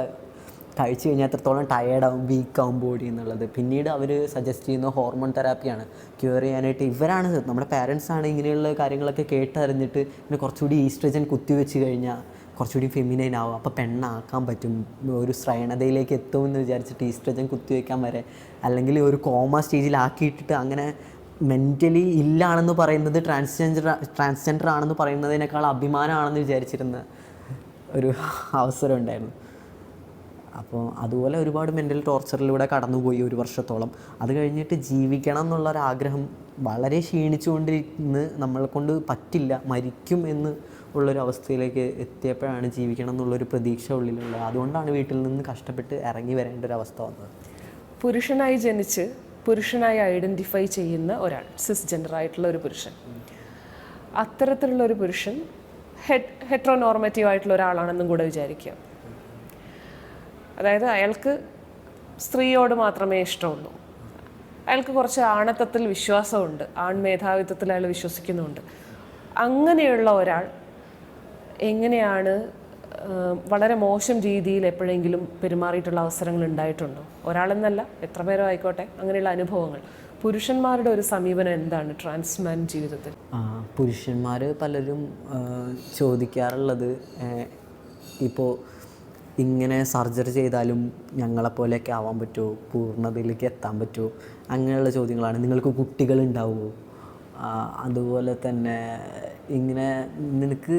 കഴിച്ചു കഴിഞ്ഞാൽ എത്രത്തോളം ടയേർഡാവും, വീക്കാവും ബോഡി എന്നുള്ളത്. പിന്നീട് അവർ സജസ്റ്റ് ചെയ്യുന്ന ഹോർമോൺ തെറാപ്പിയാണ് ക്യൂർ ചെയ്യാനായിട്ട്. ഇവരാണ്, നമ്മുടെ പാരൻസാണ് ഇങ്ങനെയുള്ള കാര്യങ്ങളൊക്കെ കേട്ടറിഞ്ഞിട്ട് പിന്നെ കുറച്ചുകൂടി ഈസ്ട്രജൻ കുത്തിവെച്ച് കഴിഞ്ഞാൽ കുറച്ചുകൂടി ഫെമിനൈൻ ആവും, അപ്പോൾ പെണ്ണാക്കാൻ പറ്റും, ഒരു ശ്രേണതയിലേക്ക് എത്തുമെന്ന് വിചാരിച്ചിട്ട് ഈസ്ട്രജൻ കുത്തിവെക്കാൻ വരെ, അല്ലെങ്കിൽ ഒരു കോമ സ്റ്റേജിലാക്കിയിട്ടിട്ട് അങ്ങനെ മെൻ്റലി ഇല്ലാണെന്ന് പറയുന്നത് ട്രാൻസ്ജെൻഡർ ആണെന്ന് പറയുന്നതിനേക്കാൾ അഭിമാനമാണെന്ന് വിചാരിച്ചിരുന്ന ഒരു അവസരം ഉണ്ടായിരുന്നു. അപ്പോൾ അതുപോലെ ഒരുപാട് മെൻ്റൽ ടോർച്ചറിലൂടെ കടന്നുപോയി 1 വർഷത്തോളം. അത് കഴിഞ്ഞിട്ട് ജീവിക്കണം എന്നുള്ളൊരാഗ്രഹം വളരെ ക്ഷീണിച്ചുകൊണ്ടിരുന്ന് നമ്മളെ കൊണ്ട് പറ്റില്ല, മരിക്കും എന്ന് ഉള്ളൊരവസ്ഥയിലേക്ക് എത്തിയപ്പോഴാണ് ജീവിക്കണം എന്നുള്ളൊരു പ്രതീക്ഷ ഉള്ളിലുള്ളത്. അതുകൊണ്ടാണ് വീട്ടിൽ നിന്ന് കഷ്ടപ്പെട്ട് ഇറങ്ങി വരേണ്ട ഒരു അവസ്ഥ വന്നത്. പുരുഷനായി ജനിച്ച് പുരുഷനായി ഐഡൻറ്റിഫൈ ചെയ്യുന്ന ഒരാൾ, സിസ് ജെൻഡർ ആയിട്ടുള്ള ഒരു പുരുഷൻ, അത്തരത്തിലുള്ള ഒരു പുരുഷൻ ഹെട്രോനോർമറ്റീവ് ആയിട്ടുള്ള ഒരാളാണെന്നും കൂടെ വിചാരിക്കുക. അതായത് അയാൾക്ക് സ്ത്രീയോട് മാത്രമേ ഇഷ്ടമുള്ളൂ, അയാൾക്ക് കുറച്ച് ആണത്തത്തിൽ വിശ്വാസമുണ്ട്, ആൺമേധാവിത്വത്തിൽ അയാൾ വിശ്വസിക്കുന്നുണ്ട്. അങ്ങനെയുള്ള ഒരാൾ എങ്ങനെയാണ് വളരെ മോശം രീതിയിൽ എപ്പോഴെങ്കിലും പെരുമാറിയിട്ടുള്ള അവസരങ്ങൾ ഉണ്ടായിട്ടുണ്ടോ? ഒരാളെന്നല്ല, എത്ര പേരോ ആയിക്കോട്ടെ, അങ്ങനെയുള്ള അനുഭവങ്ങൾ. പുരുഷന്മാരുടെ ഒരു സമീപനം എന്താണ് ട്രാൻസ്മാൻ ജീവിതത്തിൽ? പുരുഷന്മാർ പലരും ചോദിക്കാറുള്ളത്, ഇപ്പോൾ ഇങ്ങനെ സർജറി ചെയ്താലും ഞങ്ങളെപ്പോലെയൊക്കെ ആവാൻ പറ്റുമോ, പൂർണ്ണതയിലേക്ക് എത്താൻ പറ്റുമോ, അങ്ങനെയുള്ള ചോദ്യങ്ങളാണ്. നിങ്ങൾക്ക് കുട്ടികളുണ്ടാവുമോ, അതുപോലെ തന്നെ ഇങ്ങനെ നിനക്ക്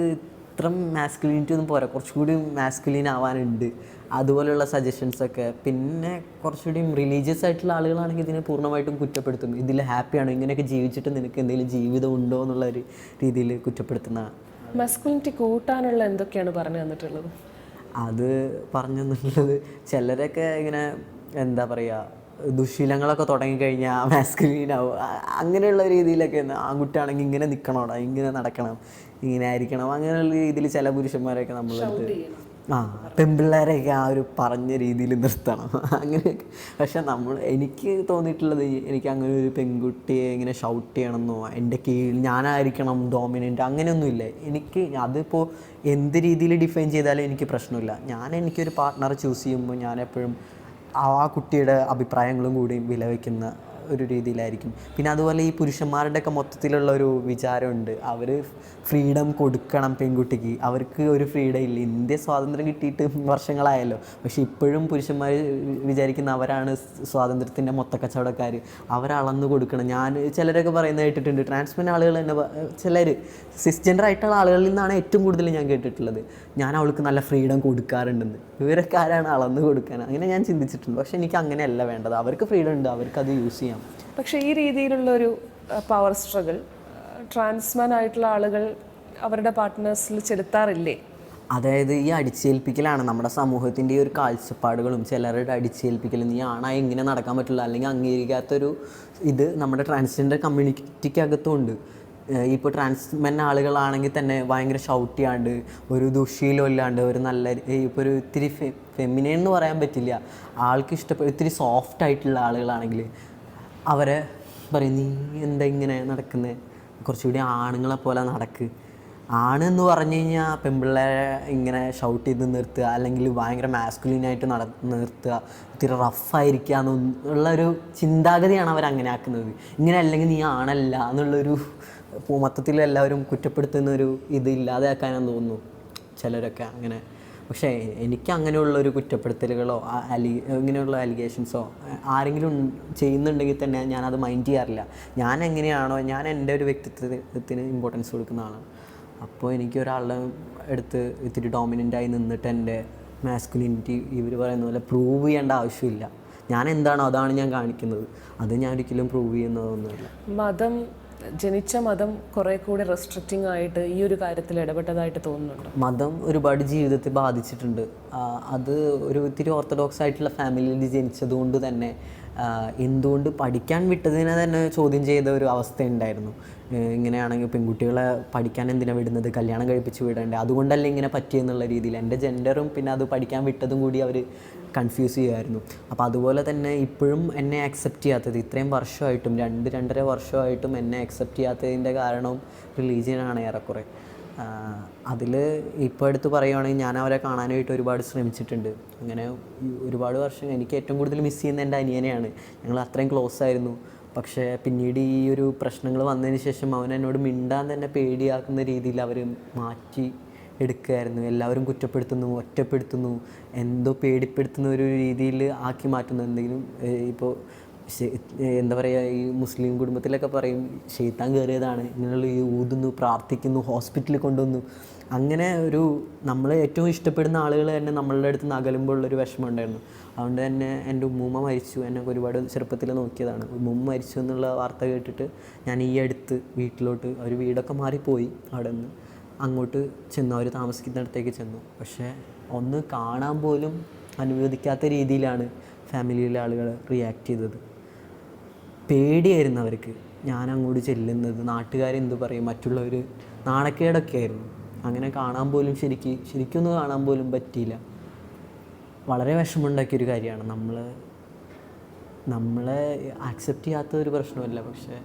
ഇത്ര മാസ്കുലിനിറ്റി ഒന്നും പോരാ, കുറച്ചുകൂടി മാസ്കുലിൻ ആവാനുണ്ട്, അതുപോലെയുള്ള സജഷൻസൊക്കെ. പിന്നെ കുറച്ചുകൂടി റിലീജിയസ് ആയിട്ടുള്ള ആളുകളാണെങ്കിൽ ഇതിനെ പൂർണ്ണമായിട്ടും കുറ്റപ്പെടുത്തും. ഇതിൽ ഹാപ്പിയാണോ, ഇങ്ങനെയൊക്കെ ജീവിച്ചിട്ട് നിനക്ക് എന്തെങ്കിലും ജീവിതം ഉണ്ടോ എന്നുള്ള ഒരു രീതിയിൽ കുറ്റപ്പെടുത്തുന്ന. മാസ്കുലിനിറ്റി കൂട്ടാനുള്ള എന്തൊക്കെയാണ് പറഞ്ഞു തന്നിട്ടുള്ളത്? അത് പറഞ്ഞു തന്നിട്ടുള്ളത് ചിലരൊക്കെ ഇങ്ങനെ എന്താ പറയുക, ദുശീലങ്ങളൊക്കെ തുടങ്ങിക്കഴിഞ്ഞാൽ മാസ്കുലീനാവും, അങ്ങനെയുള്ള രീതിയിലൊക്കെ. ആൺകുട്ടിയാണെങ്കിൽ ഇങ്ങനെ നിൽക്കണോടാ, ഇങ്ങനെ നടക്കണം, ഇങ്ങനെ ആയിരിക്കണം, അങ്ങനെയുള്ള രീതിയിൽ ചില പുരുഷന്മാരൊക്കെ നമ്മളെടുത്ത് പെൺപിള്ളേരെയൊക്കെ ആ ഒരു പറഞ്ഞ രീതിയിൽ നിർത്തണം അങ്ങനെയൊക്കെ. പക്ഷെ എനിക്ക് തോന്നിയിട്ടുള്ളത്, എനിക്ക് അങ്ങനെ ഒരു പെൺകുട്ടിയെ ഇങ്ങനെ ഷൗട്ട് ചെയ്യണമെന്നോ എൻ്റെ കീഴിൽ ഞാനായിരിക്കണം ഡോമിനൻ്റ് അങ്ങനെയൊന്നുമില്ല. എനിക്ക് അതിപ്പോൾ എന്ത് രീതിയിൽ ഡിഫൈൻ ചെയ്താലും എനിക്ക് പ്രശ്നമില്ല. എനിക്കൊരു പാർട്ട്ണറെ ചൂസ് ചെയ്യുമ്പോൾ ഞാനെപ്പോഴും ആ കുട്ടിയുടെ അഭിപ്രായങ്ങളും കൂടി വിലവയ്ക്കുന്ന ഒരു രീതിയിലായിരിക്കും. പിന്നെ അതുപോലെ ഈ പുരുഷന്മാരുടെയൊക്കെ മൊത്തത്തിലുള്ള ഒരു വിചാരമുണ്ട്, അവർ ഫ്രീഡം കൊടുക്കണം പെൺകുട്ടിക്ക്, അവർക്ക് ഒരു ഫ്രീഡം ഇല്ല. ഇന്ത്യ സ്വാതന്ത്ര്യം കിട്ടിയിട്ട് വർഷങ്ങളായല്ലോ, പക്ഷെ ഇപ്പോഴും പുരുഷന്മാർ വിചാരിക്കുന്ന അവരാണ് സ്വാതന്ത്ര്യത്തിൻ്റെ മൊത്തക്കച്ചവടക്കാർ, അവരളന്ന് കൊടുക്കണം. ചിലരൊക്കെ പറയുന്നത് കേട്ടിട്ടുണ്ട്, ട്രാൻസ്മെൻ ആളുകൾ തന്നെ, ചിലർ സിസ്ജെൻഡർ ആയിട്ടുള്ള ആളുകളിൽ നിന്നാണ് ഏറ്റവും കൂടുതൽ ഞാൻ കേട്ടിട്ടുള്ളത്, ഞാൻ അവൾക്ക് നല്ല ഫ്രീഡം കൊടുക്കാറുണ്ടെന്ന്. ഇവരൊക്കെ ആരാണ് അളന്ന് കൊടുക്കാൻ? അങ്ങനെ ഞാൻ ചിന്തിച്ചിട്ടുണ്ട്. പക്ഷെ എനിക്ക് അങ്ങനെയല്ല വേണ്ടത്, അവർക്ക് ഫ്രീഡം ഉണ്ട്, അവർക്കത് യൂസ് ചെയ്യാം. പക്ഷേ ഈ രീതിയിലുള്ളൊരു പവർ സ്ട്രഗിൾ ട്രാൻസ്മാൻ ആയിട്ടുള്ള ആളുകൾ അവരുടെ പാർട്ട്നേഴ്സിൽ ചെലുത്താറില്ലേ? അതായത് ഈ അടിച്ചേൽപ്പിക്കലാണ് നമ്മുടെ സമൂഹത്തിൻ്റെ ഈ ഒരു കാഴ്ചപ്പാടുകളും ചിലരുടെ അടിച്ചേൽപ്പിക്കലും. നീ ആണായി ഇങ്ങനെ നടക്കാൻ പറ്റില്ല, അല്ലെങ്കിൽ അംഗീകരിക്കാത്തൊരു ഇത് നമ്മുടെ ട്രാൻസ്ജെൻഡർ കമ്മ്യൂണിറ്റിക്കകത്തുമുണ്ട്. ഇപ്പോൾ ട്രാൻസ്മെൻ ആളുകളാണെങ്കിൽ തന്നെ ഭയങ്കര ഷൗട്ട് ചെയ്യാണ്ട്, ഒരു ദുശീലം ഇല്ലാണ്ട്, ഒരു നല്ല ഇപ്പോൾ ഒരു ഇത്തിരി ഫെമിനൈൻ എന്ന് പറയാൻ പറ്റില്ല, ആൾക്ക് ഇഷ്ടപ്പെടും ഇത്തിരി സോഫ്റ്റ് ആയിട്ടുള്ള ആളുകളാണെങ്കിൽ അവരെ പറയും, നീ എന്താ ഇങ്ങനെ നടക്കുന്നത്, കുറച്ചുകൂടി ആണുങ്ങളെ പോലെ നടക്ക്. ആണെന്ന് പറഞ്ഞു കഴിഞ്ഞാൽ പെൺപിള്ളേരെ ഇങ്ങനെ ഷൗട്ട് ചെയ്ത് നിർത്തുക, അല്ലെങ്കിൽ ഭയങ്കര മാസ്കുലിനായിട്ട് നിർത്തുക, ഇത്തിരി റഫായിരിക്കുക എന്നുള്ളൊരു ചിന്താഗതിയാണ് അവരങ്ങനെ ആക്കുന്നത്. ഇങ്ങനെ അല്ലെങ്കിൽ നീ ആണല്ല എന്നുള്ളൊരു മൊത്തത്തിൽ എല്ലാവരും കുറ്റപ്പെടുത്തുന്നൊരു ഇത് ഇല്ലാതെയാക്കാനെന്ന് തോന്നുന്നു ചിലരൊക്കെ അങ്ങനെ. പക്ഷേ എനിക്ക് അങ്ങനെയുള്ളൊരു കുറ്റപ്പെടുത്തലുകളോ ഇങ്ങനെയുള്ള അലിഗേഷൻസോ ആരെങ്കിലും ചെയ്യുന്നുണ്ടെങ്കിൽ തന്നെ ഞാനത് മൈൻഡ് ചെയ്യാറില്ല. ഞാൻ എങ്ങനെയാണോ, ഞാൻ എൻ്റെ ഒരു വ്യക്തിത്വത്തിന് ഇമ്പോർട്ടൻസ് കൊടുക്കുന്ന ആളാണ്. അപ്പോൾ എനിക്ക് ഒരാളുടെ അടുത്ത് ഇത്തിരി ഡോമിനൻ്റായി നിന്നിട്ട് എൻ്റെ മാസ്കുലിനിറ്റി ഇവർ പറയുന്ന പോലെ പ്രൂവ് ചെയ്യേണ്ട ആവശ്യമില്ല. ഞാൻ എന്താണോ അതാണ് ഞാൻ കാണിക്കുന്നത്, അത് ഞാൻ ഒരിക്കലും പ്രൂവ് ചെയ്യുന്നതൊന്നുമില്ല. ജനിച്ച മതം കുറേ കൂടി റെസ്ട്രിക്റ്റിംഗ് ആയിട്ട് ഈ ഒരു കാര്യത്തിൽ ഇടപെട്ടതായിട്ട് തോന്നുന്നുണ്ട്. മതം ഒരുപാട് ജീവിതത്തെ ബാധിച്ചിട്ടുണ്ട്. അത് ഒരു ഇത്തിരി ഓർത്തഡോക്സ് ആയിട്ടുള്ള ഫാമിലിയിൽ ജനിച്ചതുകൊണ്ട് തന്നെ എന്തുകൊണ്ട് പഠിക്കാൻ വിട്ടതിനെ തന്നെ ചോദ്യം ചെയ്ത ഒരു അവസ്ഥയുണ്ടായിരുന്നു. ഇങ്ങനെയാണെങ്കിൽ പെൺകുട്ടികളെ പഠിക്കാൻ എന്തിനാണ് വിടുന്നത്, കല്യാണം കഴിപ്പിച്ച് വിടേണ്ടത്, അതുകൊണ്ടല്ലേ ഇങ്ങനെ പറ്റിയെന്നുള്ള രീതിയിൽ എൻ്റെ ജെൻഡറും പിന്നെ അത് പഠിക്കാൻ വിട്ടതും കൂടി അവർ കൺഫ്യൂസ് ചെയ്യുമായിരുന്നു. അപ്പോൾ അതുപോലെ തന്നെ ഇപ്പോഴും എന്നെ അക്സെപ്റ്റ് ചെയ്യാത്തത്, ഇത്രയും വർഷമായിട്ടും 2-2.5 വർഷമായിട്ടും എന്നെ അക്സെപ്റ്റ് ചെയ്യാത്തതിൻ്റെ കാരണവും റിലീജിയനാണ് ഏറെക്കുറെ. അതിൽ ഇപ്പോൾ എടുത്ത് പറയുകയാണെങ്കിൽ ഞാൻ അവരെ കാണാനായിട്ട് ഒരുപാട് ശ്രമിച്ചിട്ടുണ്ട്. അങ്ങനെ ഒരുപാട് വർഷം എനിക്ക് ഏറ്റവും കൂടുതൽ മിസ് ചെയ്യുന്ന എൻ്റെ അനിയനെയാണ്. ഞങ്ങൾ അത്രയും ക്ലോസ് ആയിരുന്നു. പക്ഷേ പിന്നീട് ഈ ഒരു പ്രശ്നങ്ങൾ വന്നതിന് ശേഷം അവൻ എന്നോട് മിണ്ടാൻ തന്നെ പേടിയാക്കുന്ന രീതിയിൽ അവർ മാറ്റി എടുക്കുകയായിരുന്നു. എല്ലാവരും കുറ്റപ്പെടുത്തുന്നു, ഒറ്റപ്പെടുത്തുന്നു, എന്തോ പേടിപ്പെടുത്തുന്ന ഒരു രീതിയിൽ ആക്കി മാറ്റുന്നു. എന്തെങ്കിലും ഇപ്പോൾ എന്താ പറയുക, ഈ മുസ്ലിം കുടുംബത്തിലൊക്കെ പറയും ശൈത്താൻ കയറിയതാണ്, നിങ്ങൾ ഈ ഊതുന്നു, പ്രാർത്ഥിക്കുന്നു, ഹോസ്പിറ്റലിൽ കൊണ്ടുവന്നു. അങ്ങനെ ഒരു നമ്മളെ ഏറ്റവും ഇഷ്ടപ്പെടുന്ന ആളുകൾ തന്നെ നമ്മളുടെ അടുത്ത് നിന്ന് അകലുമ്പോൾ ഉള്ളൊരു വിഷമം ഉണ്ടായിരുന്നു. അതുകൊണ്ട് തന്നെ എൻ്റെ ഉമ്മൂമ്മ മരിച്ചു, എന്നെ ഒരുപാട് ചെറുപ്പത്തിൽ നോക്കിയതാണ്. ഉമ്മൂമ്മ മരിച്ചു എന്നുള്ള വാർത്ത കേട്ടിട്ട് ഞാൻ ഈ അടുത്ത് വീട്ടിലോട്ട്, ഒരു വീടൊക്കെ മാറിപ്പോയി, അവിടെ നിന്ന് അങ്ങോട്ട് ചെന്നു, അവർ താമസിക്കുന്നിടത്തേക്ക് ചെന്നു. പക്ഷേ ഒന്ന് കാണാൻ പോലും അനുവദിക്കാത്ത രീതിയിലാണ് ഫാമിലിയിലെ ആളുകൾ റിയാക്ട് ചെയ്തത്. പേടിയായിരുന്നു അവർക്ക് ഞാൻ അങ്ങോട്ട് ചെല്ലുന്നത്, നാട്ടുകാരെന്ത് പറയും, മറ്റുള്ളവർ, നാണക്കേടൊക്കെ ആയിരുന്നു. അങ്ങനെ കാണാൻ പോലും ശരിക്കൊന്നും കാണാൻ പോലും പറ്റിയില്ല. വളരെ വിഷമമുണ്ടാക്കിയൊരു കാര്യമാണ്. നമ്മളെ ആക്സെപ്റ്റ് ചെയ്യാത്ത ഒരു പ്രശ്നമല്ല, പക്ഷേ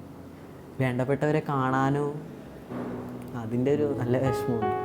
വേണ്ടപ്പെട്ടവരെ കാണാനോ അതിൻ്റെ ഒരു നല്ല വിഷമമുണ്ട്.